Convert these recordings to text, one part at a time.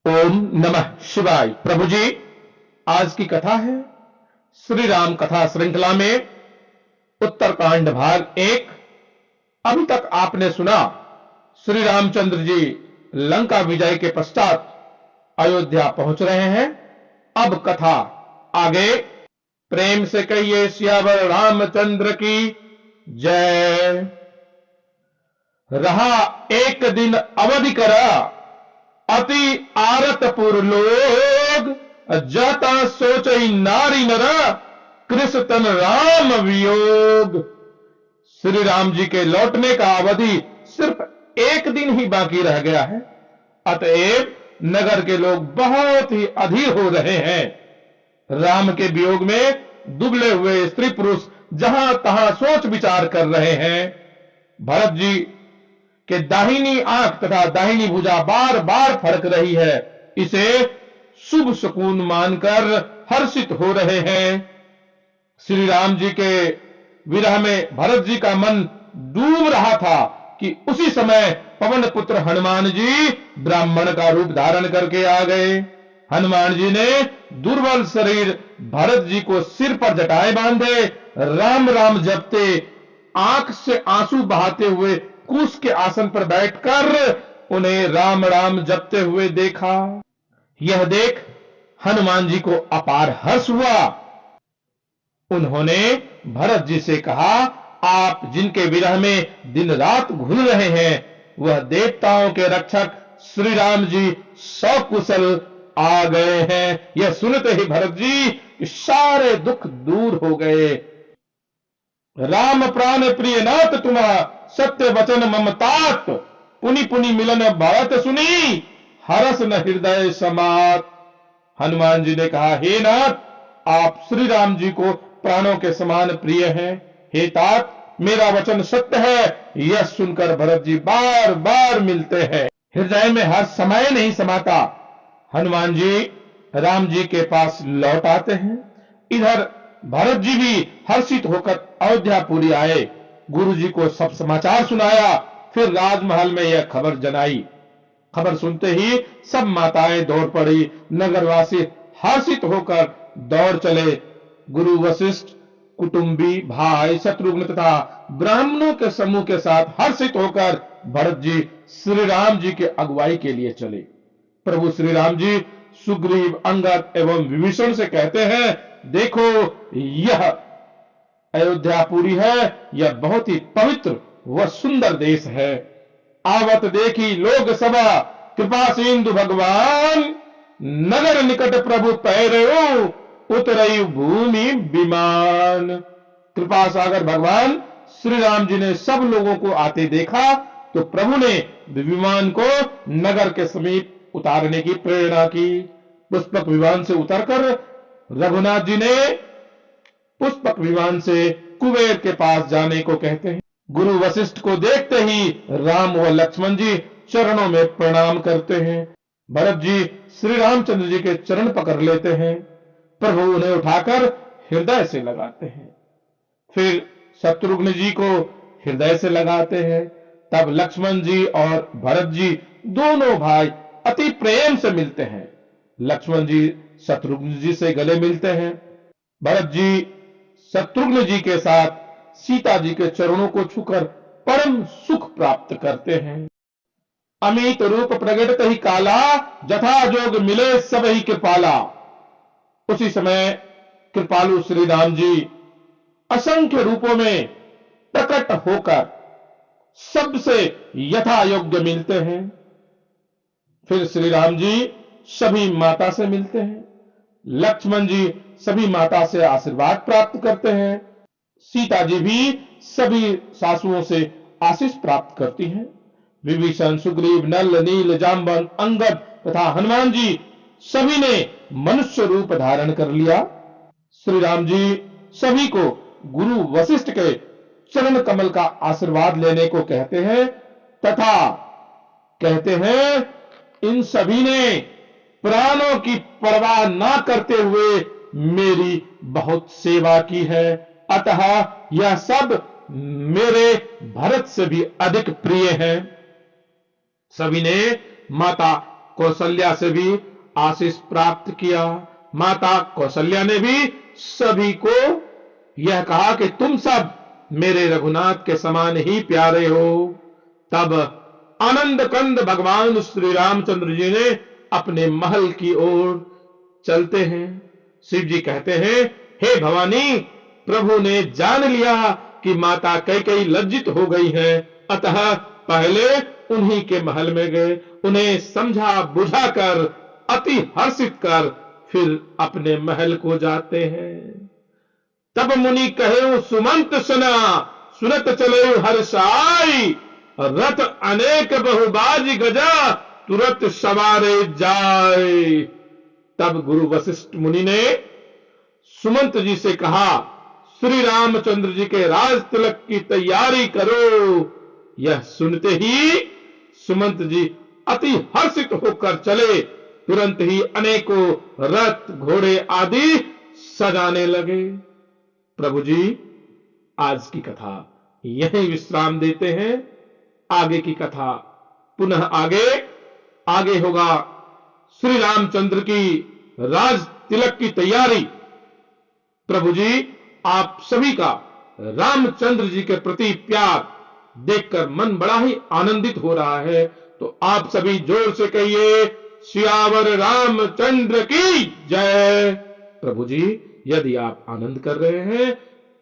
ओम नमः शिवाय। प्रभु जी, आज की कथा है श्री राम कथा श्रृंखला में उत्तरकांड भाग 1। अभी तक आपने सुना श्री रामचंद्र जी लंका विजय के पश्चात अयोध्या पहुंच रहे हैं। अब कथा आगे। प्रेम से कहिए सियावर रामचंद्र की जय। रहा एक दिन अवधि करा, अति आरतपुर लोग, जाता सोचई नारी नरा, कृष तन राम वियोग। श्री राम जी के लौटने का अवधि सिर्फ एक दिन ही बाकी रह गया है। अतएव नगर के लोग बहुत ही अधीर हो रहे हैं। राम के वियोग में दुबले हुए स्त्री पुरुष जहां तहां सोच विचार कर रहे हैं। भरत जी के दाहिनी आंख तथा दाहिनी भुजा बार बार फड़क रही है। इसे शुभ शकुन मानकर हर्षित हो रहे हैं। श्री राम जी के विरह में भरत जी का मन डूब रहा था कि उसी समय पवन पुत्र हनुमान जी ब्राह्मण का रूप धारण करके आ गए। हनुमान जी ने दुर्बल शरीर भरत जी को सिर पर जटाए बांधे राम राम जपते, आंख से आंसू बहाते हुए कुश के आसन पर बैठकर उन्हें राम राम जपते हुए देखा। यह देख हनुमान जी को अपार हर्ष हुआ। उन्होंने भरत जी से कहा, आप जिनके विरह में दिन रात घुल रहे हैं, वह देवताओं के रक्षक श्री राम जी सकुशल आ गए हैं। यह सुनते ही भरत जी सारे दुख दूर हो गए। राम प्राण प्रिय नाथ तुम्हारा सत्य वचन ममतात, पुनि पुनि मिलन बात सुनी, हरस न हृदय समात। हनुमान जी ने कहा, हे नाथ, आप श्री राम जी को प्राणों के समान प्रिय हैं। हे तात, मेरा वचन सत्य है। यह सुनकर भरत जी बार बार मिलते हैं। हृदय में हर समय नहीं समाता। हनुमान जी राम जी के पास लौट आते हैं। इधर भरत जी भी हर्षित होकर अयोध्यापुरी आए। गुरु जी को सब समाचार सुनाया। फिर राजमहल में यह खबर जनाई। खबर सुनते ही सब माताएं दौड़ पड़ी। नगरवासी हर्षित होकर दौड़ चले। गुरु वशिष्ठ, कुटुंबी, भाई, शत्रुघ्न तथा ब्राह्मणों के समूह के साथ हर्षित होकर भरत जी श्री राम जी के अगुवाई के लिए चले। प्रभु श्री राम जी सुग्रीव, अंगद एवं विभीषण से कहते हैं, देखो यह अयोध्यापुरी है। यह बहुत ही पवित्र व सुंदर देश है। आवत देखी लोग सभा, कृपा सिंधु भगवान, नगर निकट प्रभु पैरयो, उतरई भूमि विमान। कृपा सागर भगवान श्री राम जी ने सब लोगों को आते देखा तो प्रभु ने विमान को नगर के समीप उतारने की प्रेरणा की। पुष्पक विमान से उतरकर रघुनाथ जी ने पुष्पक विमान से कुबेर के पास जाने को कहते हैं। गुरु वशिष्ठ को देखते ही राम व लक्ष्मण जी चरणों में प्रणाम करते हैं। भरत जी श्री रामचंद्र जी के चरण पकड़ लेते हैं। प्रभु उन्हें उठाकर हृदय से लगाते हैं। फिर शत्रुघ्न जी को हृदय से लगाते हैं। तब लक्ष्मण जी और भरत जी दोनों भाई अति प्रेम से मिलते हैं। लक्ष्मण जी शत्रुघ्न जी से गले मिलते हैं। भरत जी शत्रुघ्न जी के साथ सीता जी के चरणों को छूकर परम सुख प्राप्त करते हैं। अमित रूप प्रगटत ही काला, जथा जोग मिले सब ही कृपाला। उसी समय कृपालु श्री राम जी असंख्य रूपों में प्रकट होकर सबसे यथा योग्य मिलते हैं। फिर श्री राम जी सभी माता से मिलते हैं। लक्ष्मण जी सभी माता से आशीर्वाद प्राप्त करते हैं। सीता जी भी सभी सासुओं से आशीष प्राप्त करती हैं। विभीषण, सुग्रीव, नल, नील, जाम्बन, अंगद तथा हनुमान जी सभी ने मनुष्य रूप धारण कर लिया। श्री राम जी सभी को गुरु वशिष्ठ के चरण कमल का आशीर्वाद लेने को कहते हैं तथा कहते हैं, इन सभी ने प्राणों की परवाह ना करते हुए मेरी बहुत सेवा की है। अतः यह सब मेरे भरत से भी अधिक प्रिय हैं। सभी ने माता कौशल्या से भी आशीष प्राप्त किया। माता कौशल्या ने भी सभी को यह कहा कि तुम सब मेरे रघुनाथ के समान ही प्यारे हो। तब आनंद कंद भगवान श्री रामचंद्र जी ने अपने महल की ओर चलते हैं। शिव जी कहते हैं, हे भवानी, प्रभु ने जान लिया कि माता कैकेयी लज्जित हो गई है, अतः पहले उन्हीं के महल में गए, उन्हें समझा बुझाकर अति हर्षित कर फिर अपने महल को जाते हैं। तब मुनि कहे सुमंत सुना, सुनत चले हर्षाई, रथ अनेक बहुबाजी गजा, तुरंत सवारे जाए। तब गुरु वशिष्ठ मुनि ने सुमंत जी से कहा, श्री रामचंद्र जी के राज तिलक की तैयारी करो। यह सुनते ही सुमंत जी अति हर्षित होकर चले, तुरंत ही अनेकों रथ घोड़े आदि सजाने लगे। प्रभु जी आज की कथा यहीं विश्राम देते हैं। आगे की कथा पुनः आगे होगा श्री रामचंद्र की राज तिलक की तैयारी। प्रभु जी आप सभी का रामचंद्र जी के प्रति प्यार देखकर मन बड़ा ही आनंदित हो रहा है, तो आप सभी जोर से कहिए सियावर रामचंद्र की जय। प्रभु जी यदि आप आनंद कर रहे हैं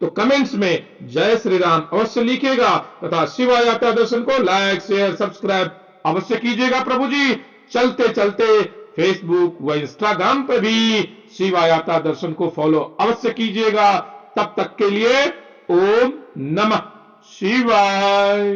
तो कमेंट्स में जय श्री राम अवश्य लिखिएगा तथा शिवा यात्रा दर्शन को लाइक शेयर सब्सक्राइब अवश्य कीजिएगा। प्रभु जी चलते चलते फेसबुक व इंस्टाग्राम पर भी शिवा यात्रा दर्शन को फॉलो अवश्य कीजिएगा। तब तक के लिए ओम नमः शिवाय।